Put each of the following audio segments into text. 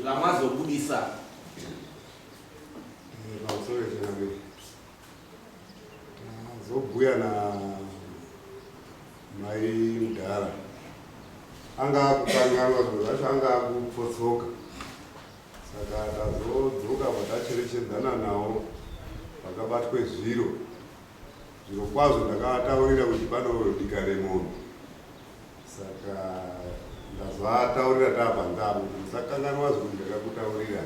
zvamazobudisa. Pamusoro pezvo zobhuya mai mudhara anga akukanganwa zvinhu zvacho anga akupotsoka, saka tazodzoka patacherechedzana nawo pakabatwe zviro kwazvo ndakataurira kuti panodika remoni, saka ndazovataurira tapanzavo musakanganwa zvinhu ndakakutaurira,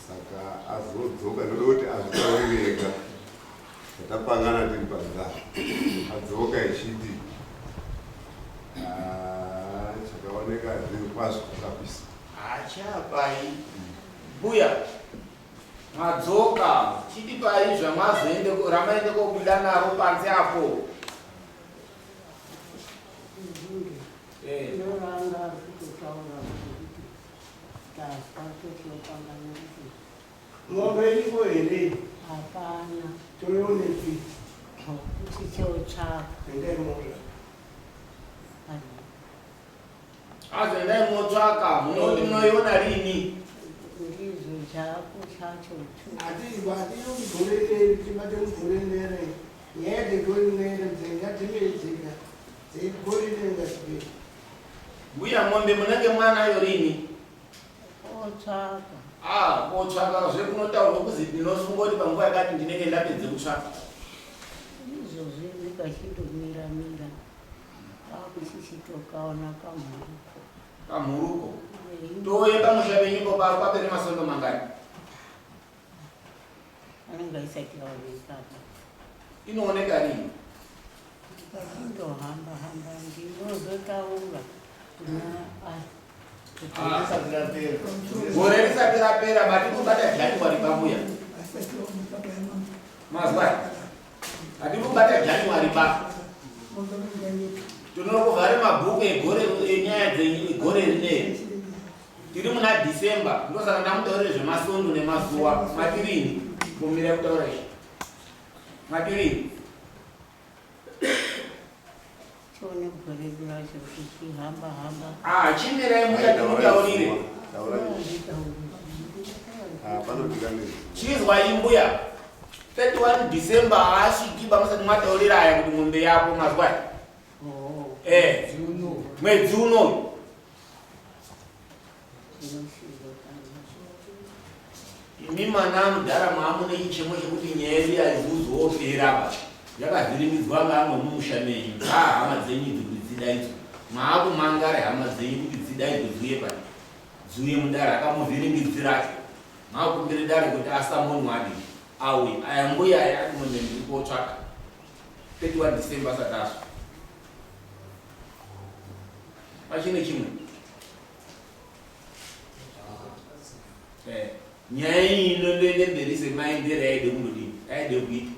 saka azodzoka ndoda kuti azvitaurire ega tatapangana tiri panzavo. Adzoka echiti chakaoneka zviri kwazvo kakapisa Achapai buya madzoka chiti pai zvamazoende ramaende kobuda naro panze apo. Ngombe iko here? Hapana. Toyonepi? Kuti chotsvaka. Endai mola. Azoendai motsvaka, munoiona rini? Ndizvo chako chacho. Hatizvatinomugorere timate mugorere nyaya dzegorere dzenga dzimedzeka dzegorere ngasipe. Mbuya ng'ombe munenge mwanayo rini? Otsvaka. Kotsvaka zvekunotaurwa kuzi ndinosungoti panguva yakati ndinenge ndapedze kutsvaka. Izvozvi ndikachitomiramira kwakuchichitokaona kamhuruko. Kamhuruko? Toye pamusha penyimbo papere masondo mangani? Anenge isati yaoneka. Inooneka rini? Ndikachindohamba ndinozotaura gore risati rapera bati kubata January pabuya. Mazwa? Bati kubata January pa. Tunokuvhare mabhuku egore enyaya dzegore rineri. Tiri muna December, ndosaka ndamutaurire zvemasondo nemazuva. Matirini kumira kutaura izvi. Matirini. chone gore racho chichihamba. Chimirai mutaurire. Chizwa imbuya. 31 December asvikiba musati mwataurira aya kuti ng'ombe yako mazwa. Mwedzi uno. Imi mana mudhara maamune ichemo chekuti nyaya yedu haizuzopera yakavhirimidzwa ngamwe mumusha menyu. Hama dzenyu kuti dzidaidzwe. Maakumangare hama dzenyu kuti dzidaidzwe dziuye pani. Dziuye mudhara akamuvhiringidziracho. Maakumbire dare kuti asamonwadi. Awe aya mbuya aya ati ng'ombe ndiri kotsvaka. 31 December satazo. Pachine chimwe. Nyaya iyi inondoende mberi semaendero yaide kundodini, yaide kuita.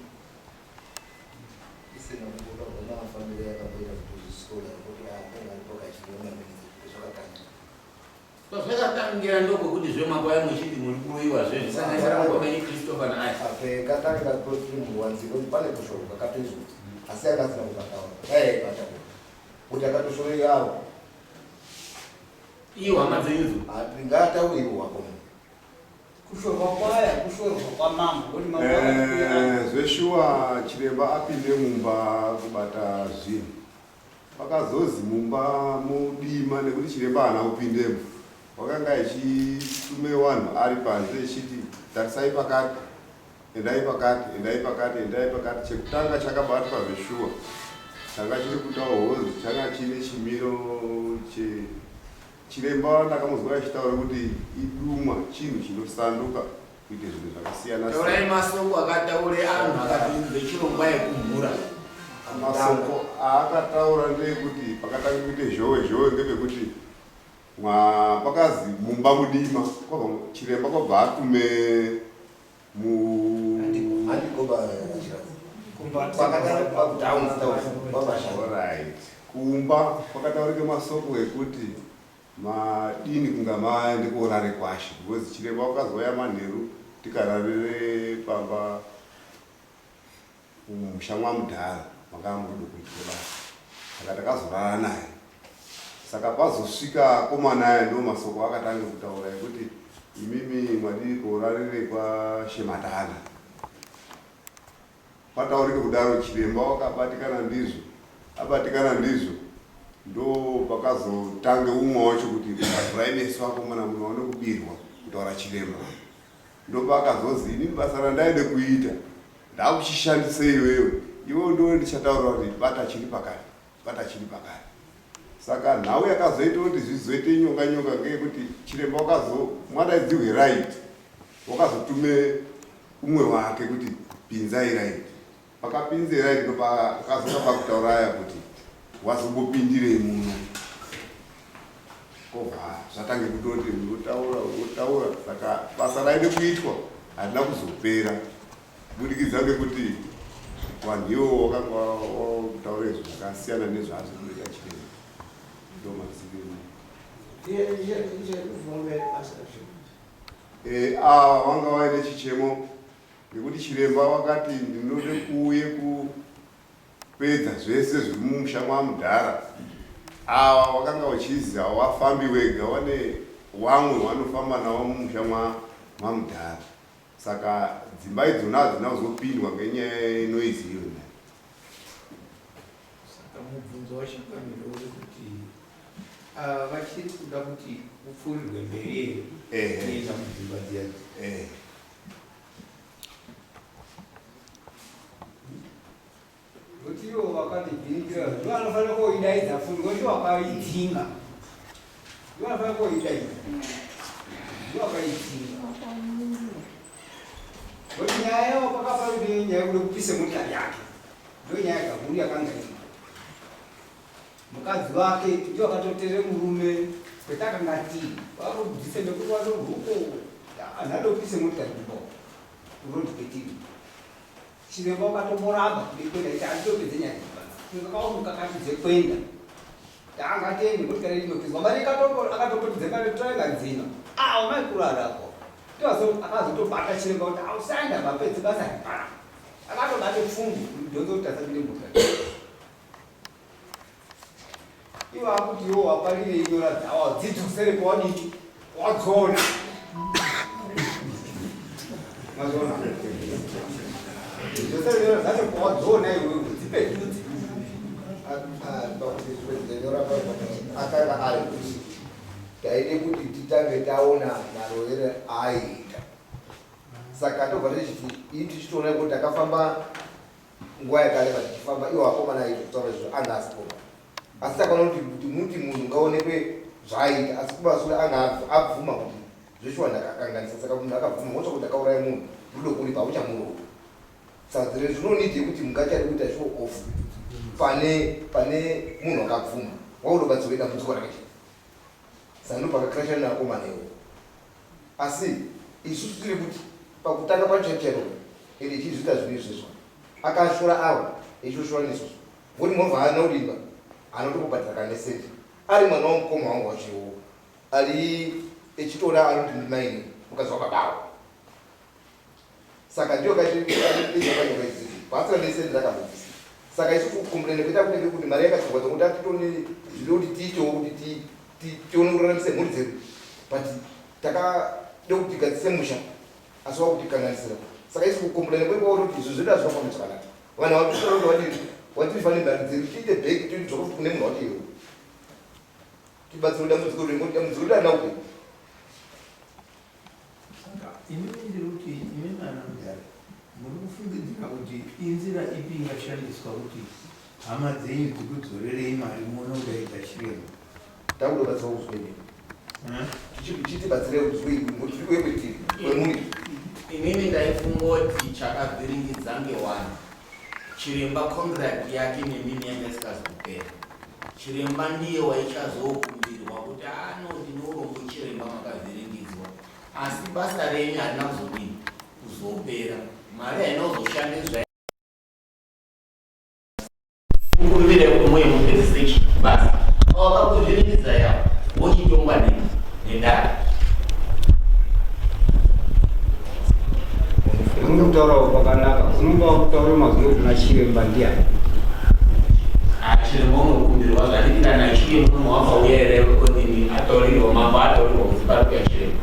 Zvakatangira ndokwekuti zvemwaka yamwe chiti muri kuroiwa zvezvisanganisira ngoma yeChristopher naye. Katanga kuti muwanziro pane kushoro kwakatoizwa. Asi akasina kukataura. Kuti akatoshoreyawo. Iyo hama dzenyudzo. Ngatauriwo wako. Kushorwa kwaya, kushorwa kwamama. zveshuwa chiremba apinde mumba kubata zvinhu. Pakazozi mumba mudima nekuti chiremba haana kupindemo. Wakanga echitume vanhu ari panze echiti tarisai pakati, endai pakati. Chekutanga chakabatwa zveshuwa. Changa chiri kuda hozi, changa chine chimiro chiremba ndakamuzwa achitaura kuti idumwa chinhu chinosanduka kuite zvinhu zvakasiyana. Taurai masoko akataure anhu akati chirongwa yekumhura. Masoko aakataura ndeyekuti pakatanga kuite zhowe ngepekuti pakazi mumba mudima chiremba kwabva atume kumba kwakataurike masoko ekuti madini kunga maende korare kwashi, because chiremba wakazouya manheru tikararire pamba musha mwamudhara makanga mudu kuitwe basa, saka takazorara naye. Saka pazosvika komana ndo masoko akatanga kutaura ekuti imimi mwadi korarire kwa Shematana. Pataurike kudaro chiremba wakabatikana ndizvo. Abatikana ndizvo ndo pakazotange umwe wacho kuti pazvainesi vakomana munoone kubirwa kutaura chiremba. Ndo pakazozi ini basa randaide kuita ndakuchishandise iwewe. Iwe ndo ndichataura kuti bata chiri pakati. Bata chiri pakati. Saka nhau yakazoita kuti zvizoite nyonga ngekuti chiremba mwadadziwe right wakazotume umwe wake kuti pinzai right. Pakapinze right ndo pakazoka pakutauraya kuti wazombopindirei muno. Kobva zvatange kutoti unotaura saka basa raide kuitwa harina kuzopera kubudikidza ngekuti vanhu ivo wakanga wakutaura izvo zvakasiyana nezvaari kuita chiremba. Ndo maziviro vanga vaine chichemo ngekuti chiremba wakati ndinode kuuye kupedza zvese zviri mumusha mwaMudhara. Ava wakanga vachiziva wafambi wega wane wamwe wanofamba navo mumusha mwaMudhara. Saka dzimba idzona hadzina kuzopindwa ngenyaya yenoizi iyona. Saka mubvunzo washakamira uri kuti vachiri kuda kuti upfuurirwe mberi kuenda mudzimba dziya. Kuti ivo vakandibhinikira ndivo vanofanira koidaidza futi ngoti wakaidzinga. Ndivo vanofanira koidaidza. Ndivo vakaidzinga. Kuti nyaya yavo pakafana kuti nyaya yekuda kupise motokari yake. Ndo nyaya yakaguru yakanga iri. Mukadzi wake ndiwo akatotere murume kwetakanga tiri. Vakakudzidzisa nekuti watorwuko anadopise motokari kubo. Kuroti kwetiri. Chiremba wakatomboramba kwenda kuti andopedze nyaya dzibasa. Kakaomuka katidze kwenda. Taangatende motokari inopizwa. Mari akatopedze mari toenga nzino. Umaikurarako. Akazotobata chiremba kuti ausaenda mapedzi basa ripara. Akatobate pfungu ndonzo kuti asapinde motokari. Ivo akuti iwo waparire inyora dzawo dzidzosere pawadini wadzona. Mazona. Dzidzosere inyora dzacho pawadzona iwewe dzipetudzi. Akanga ari kuti taide kuti titange taona marorero aiita. Saka tobva tichiti ini tichitoona kuti takafamba nguva yakareba tichifamba iwo akomana aito kutaura izvo anga asipoma. Asi takaona kuti muti munhu ngaonekwe zvaiita asi kumashure anga abvuma kuti zveshuwa ndakakanganisa. Saka munhu akabvuma wotsva kuti akauraya munhu rudo kuri pauchamurowa. Saka zviro zvinonidhe kuti mungachari kuita show off pane munhu akabvuma waunobatsirwa dambudziko rake. Saka ndopakakrasha neakomana iwo. Asi isusu tiri kuti pakutanga pachechero ende ichizviita zvinhu izvozvo akashora avo echizoshora nesusu ngoti movha haana kudimba anotokubhadhira kaneseti ari mwana womukoma wangu wachiwo ari echitoda anoti ndimaini mukadzi wababavo. Saka ndiyo kaizokanyoka idzii bhatsira neseti rakabvisa. Saka isusu kukomplaina kuita kunenge kuti mari yakachogwa dzokuti atitone zvide kuti tiitewo kuti tione kuraramise mhuri dzedu but takade kuti tigadzise musha asi wakutikanganisira. Saka isi kukomplaina kwekwauri kuti izvo zvedu hazvinofamba zvakanaka. Vanhu vanotora kuti vadini watirifanire mari dzedu tiite bheki tidzoka kuti kune munhu wati iwe tibatsire dambudziko redu ngoti dambudziko redu harina upenyu. Saka inini ndiri kuti imi vanaMudhara muri kufungidzira kuti inzira ipi ingashandiswa kuti hama dzenyu dzikudzorerei mari muone kudaidza chiremba. Takuda kubatsira kuzwei tichitibatsire kuzwei ngoti tiri kuye kwetiri kwemuri. Inini ndaifungoti chakavhiringidza ngewani. Chiremba contract yake nemimi yanga isikazopera. Chiremba ndiye waichazokumbirwa kuti ndinourombo chiremba makavhiringidzwa. Asi basa renyu harina kuzopera. Mari haina kuzoshandiswa. Kuruvire kumwe mupedzise basa. Wakakuvhiringidza yawo wochitongwa nendara. Unokutaura pakanaka. Unonga wakutaura mazino kuna chiremba ndiani. chiremba unokumbirwa zvaneti kana achiye munhu wabva uyere kodini ataurirwa mambo ataurirwa kuti pari kuya chiremba.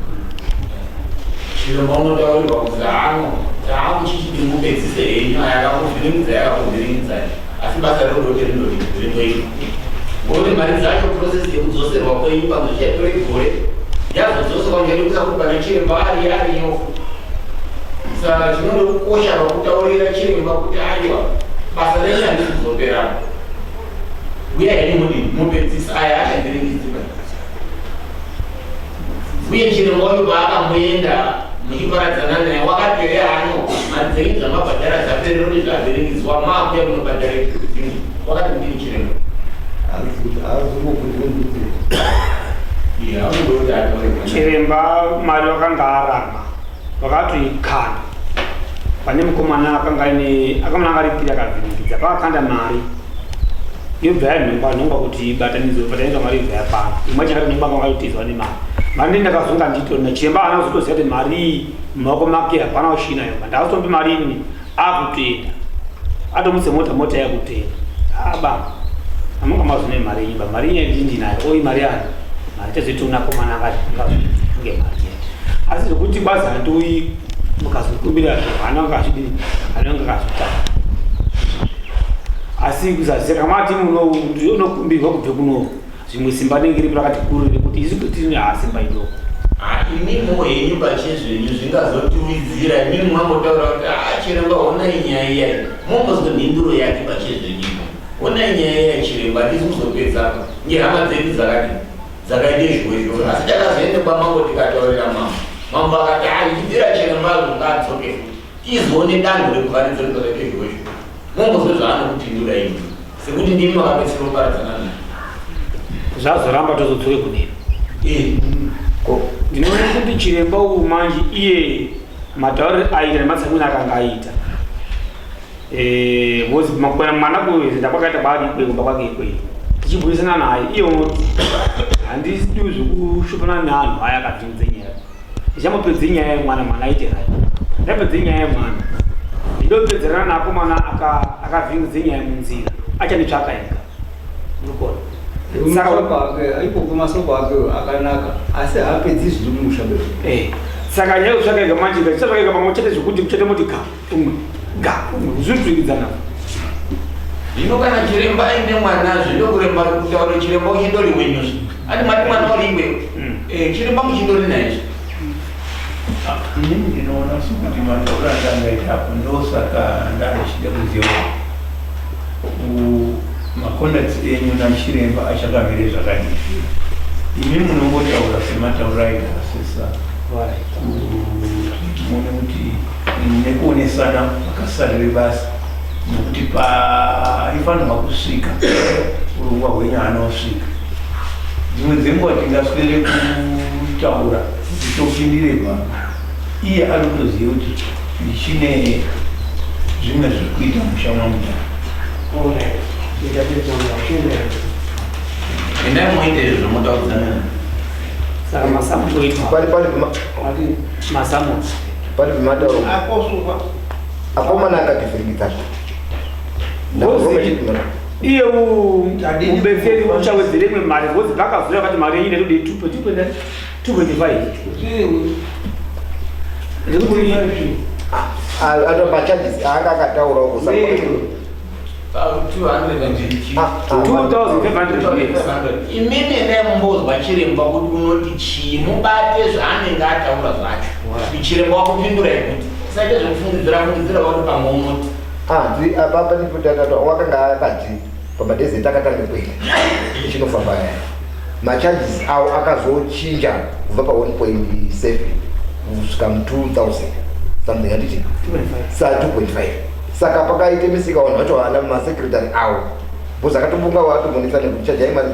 Chiremba unotaurirwa kuti taakuchichiti mupedzise henyu ayakakuvhiringidza yakakuvhiringidzai asi basa rerote rindoita ngoti mari dzacho process yekudzoserwa kwenyu pamwe zvichaitore gore yazodzoserwa ngekuda kuti pana chiremba ariyo. Saka chinode kukosha pakutaurira chiremba kuti aiwa basa renyu handisi kuzopera uye henyu mupedzisa aya achavhiringidzika. Uye chiremba uyu paakamboenda muchiparadzana naye wakapere hano mari dzenyu dzamabhadhara dzapere kuti zvavhiringidzwa maakuya kunobhadhara ekudzini wakati ndini chiremba chiremba mari wakanga arama wakatoikanda pane mukomana akamana aripira akavhiringidza pakakanda mari yobva yanhongwa kuti batanidzwa mari yobva yapana imwe chakati nengwa makatotizwa nemari mari ndendakazonga nditorina chiremba ana kuzotoziva kuti mari iyi mumaoko make hapana ushinayo ndaakutombi mari ini akutoenda atomutse mota yakutoenda aba amunga mazone mari imba mari iye ndinayo oyi mari yani mari tazoitona komana akaunge mari asi zvokuti bazi handoi mukazokumbira ananga achidini ananga akazotanga asi kuzaziva kamati unokumbirwa kubve kuno zvimwe simba nenge riri rakati kuru rekuti isi kuti tine simba idoko imimo henyu pachezvenyu zvingazotiwidzira imini mwangotaura kuti chiremba honai nyaya iyai mombozwe mhinduro yake pachezvenyu honai nyaya iyai chiremba handisi kuzopedzaka ngehama dzedu dzakaite izvozvo asi takazoende kwamango tikataurira mambo akati ichibvira chiremba ngaadzoke futi izone danho rekuvharidza rikazoite izvozvo mombozwe zvaanokupindura imi sekuti ndimi makapedzisira kuparadzana naye zvazoramba tozodzoke kudini ndinoona kuti chiremba uyu manje iye matauriro aita nematsamwini akanga aita mwana kuzinda kwakaita bari ikweyo kumba kwake ikweyo tichibudisana naye iyo handisi zvekushupana neanhu aya akavhiringidze nyaya ndichamupedze nyaya yemwana aite hai ndapedze nyaya yemwana ndinopedzerana nako mwana akavhiringidze nyaya munzira achanditsvaka ega unokona aipoke masoko ake akanaka asi haapedzi zviri mumushambe saka nyaya yokutsvaka ega manje ngatichatsvaka ega pamwe chete zvokuti kuchete moti umwe zvirituikidzana zvino kana chiremba aine mwana zvinokuremba kutaura chiremba uchindori wenyuzi ati mati mwana uri iwe chiremba muchindori naizvo inini ndinoona sekuti matauro andangaitapo ndosaka ndanichida kuziva makondakti enyu nachiremba achakamire zvakadii imi munongotaura sematauro aigasesa muone kuti nekuonesana makasarire basa nokuti paifanirwa kusvika urongwa hwenyu anosvika dzimwe dzenguva tingaswere kutaura titopindire pano iye ari kutoziva kuti chine zvimwe zviri kuita mushamwa mudhara endai muite zvomutaudzana saka masamu toitwa masamu pari pematauro akomana akativhiringidza iye ubeferi uchawedzere imwe mari ngozi pakazura kuti mari yenyine tode 2.5 machajisi aanga akataurawo kusa 2,500 imimi nemumbozwa chiremba kuti unoti chii mubate zvaanenge ataura zvacho chiremba wakupindura ikuti saite zvekufungidzira kuti pamwe unoti apapa ndipotatato wakanga akati pamadhezeti akatange kuita chinofamba yaya machajisi awo akazochinja kubva pa1.7 kusvika mu2000 something handiti sa 2.5 saka pakaite misika vanhu vacho vana masekretary awo bhozi akatombonga watomonesa nekuti chajai mari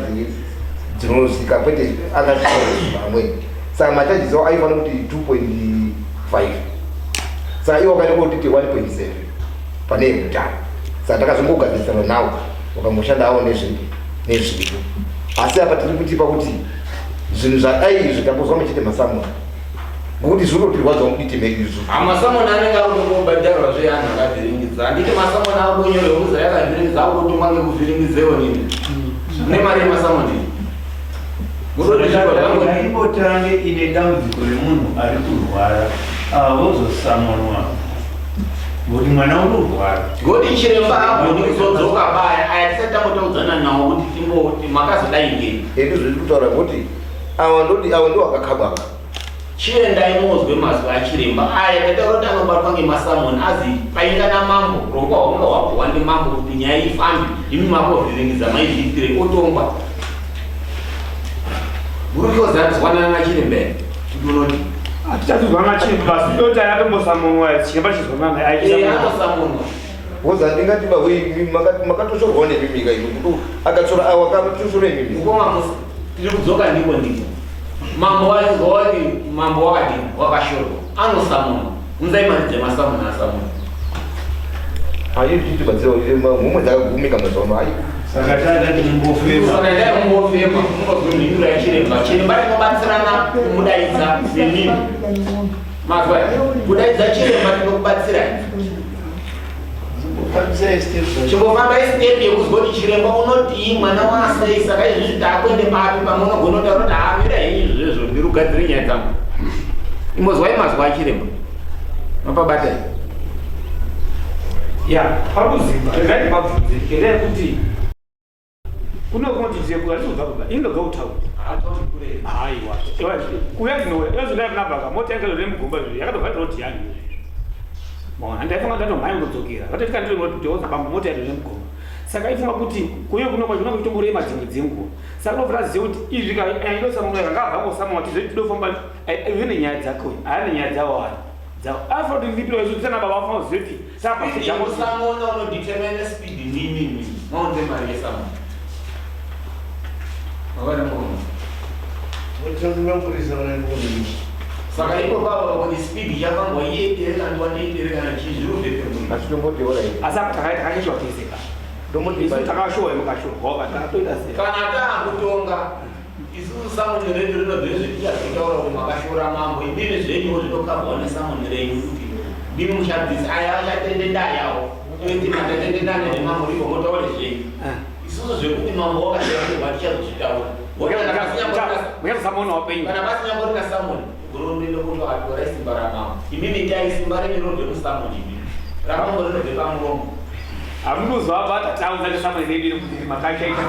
dzinosvika kwete angaamweni saka machajisi awo aifanira kuti 2.5 saka iwo akaita kuti 1.7 pane yekutano saka takazongogadzirisana nawo wakangoshanda awo nezvipo asi apa tiri kutipa kuti zvinhu zvadai zvikambozwa muchite masamura Ngokuti zvinotodikwadza kuditi mekizo. Amasamoni anenge akutongobhadharwa zveyani akavhiringidza. Handiti masamoni akudonyore kuza yakavhiringidza akutotumwa ngekuvhiringidzewo nini. Mune mari yemasamoni. Imbotange ine dambudziko remunhu ari kurwara vozosamonwa ngoti mwana unorwara. Ngoti chiremba agoni kuzodzoka baya aya tisati tambotaudzana nawo kuti makazodai ngei. Endi zviri kutaura kuti ava ndo vakakabanga. Chiendai muzwe mazwi achiremba aya tatauroti anobatwa ngemasamoni azi paingana mambo rongwa hunga hwabhuwa ndimambo kuti nyaya ifambe imi makovhiringidza maizviitire otongwa. Murikozadzwanana nachiremba ndinoti atichazozwana chiremba basi toti ayatombosamonwa chiremba chizwanana anosamonwa. Woza ndingati makatoshorwa nemimika ino kuti akatsora awa akatoshora nemimika. Ukoma tiri kudzoka ndiko ndiko. Mambo waizowani mambo wakadini wakashorwa anosamonwa. Unzai mari dzemasamoni asamonwa. Ayi titi badziwa mumwe dzakagumika mazono ayi. Saka tadati mumbofema. Saka ndai mumbofema munozomhindura yachiremba. Chiremba rinobatsirana kumudaidza nenini. Mazwa kudaidza chiremba tinokubatsira. Chimbofamba isitepi yekuzwa kuti chiremba unoti mwana wasei saka izvi taakwende papi pamwe unogona kutaura kuti amira henyu izvezvo ndiri kugadzire nyaya dzangu. Imbozwai mazwa achiremba mapabatai. ya pakuzimba ngati mabvunze ngendaa yekuti kunokunoti ziyekula ndizobva indoga kutaura aiwa kuya ndinoyazonayakunabhaka mota yanga zore mugomba izvo yakatobvaira kuti yani handaifunga ndatomhanya kundodzokera vatotika ndinotiwoza bamba mota yaizvo nemugomba saka aifunga kuti kuyo kunokwa zvinonga kutomborema dzimwe dzenguva saka ndobvira zive kuti izvi aindosamunwa kangabvangosamunwa tizoti tidofamba ive nenyaya dzako haane nyaya dzawo ani after the video is usana baba for zeti sapa kijambo samona ono determine speed nini maonde mari sama awara mo Wotazunga polisi wanani. saka ipo baba kwa speed yava ngoyete kandi wanende kana chizuru determine Asitombote wala hivi. asa takashwa kisika Ndomuti isu takashwa mukashwa hoka tatoida sika kana ta kutonga isu samona redu rinobveze kia kutaura kuti makashora mambo indine zvenyu zvitokabona samona renyu kuti ndini mushabdisi aya achatende ndayawo kuti matatende ndane nemambo ripo motaure zvenyu isusu zvekuti mambo wakashairwa tichazozvitaura muyakusamona wapenyu kana pasinyamborina samoni gurumbi nokutoatora isimba ramambo imimi ndai simba renirobve musamoni imimi ramambo rinobve pamuromo amuzwa bata taunza nesamoni redu kuti makashaita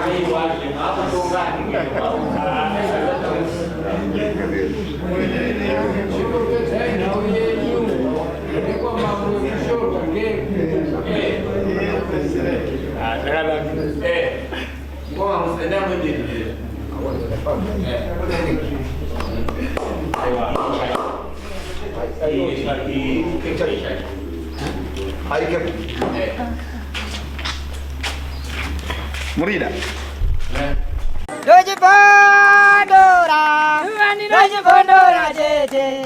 Murida. Doji Pandora Tete.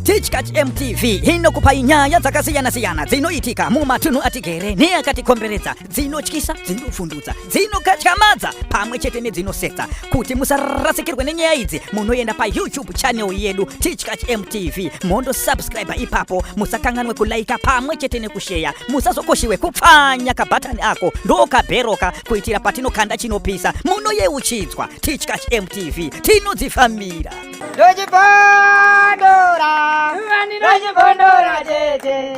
Teachkatch MTV inokupa nyaya dzakasiyana-siyana dzinoitika mumatunhu atigere neakatikomberedza, dzinotyisa, dzinofundudza, dzinokatyamadza pamwe chete nedzinosetsa. Kuti musarasikirwe nenyaya idzi munoenda pa YouTube channel yedu Teachkatch MTV mondo subscribe ipapo, musakanganwe kulaika pamwe chete nekushare, musazokoshiwe kupfanya kabhatani ako ndokabheroka kuitira patinokanda chinopisa munoyeuchidzwa. Teachkatch MTV tinodzifamira. Doji Pandora Tete.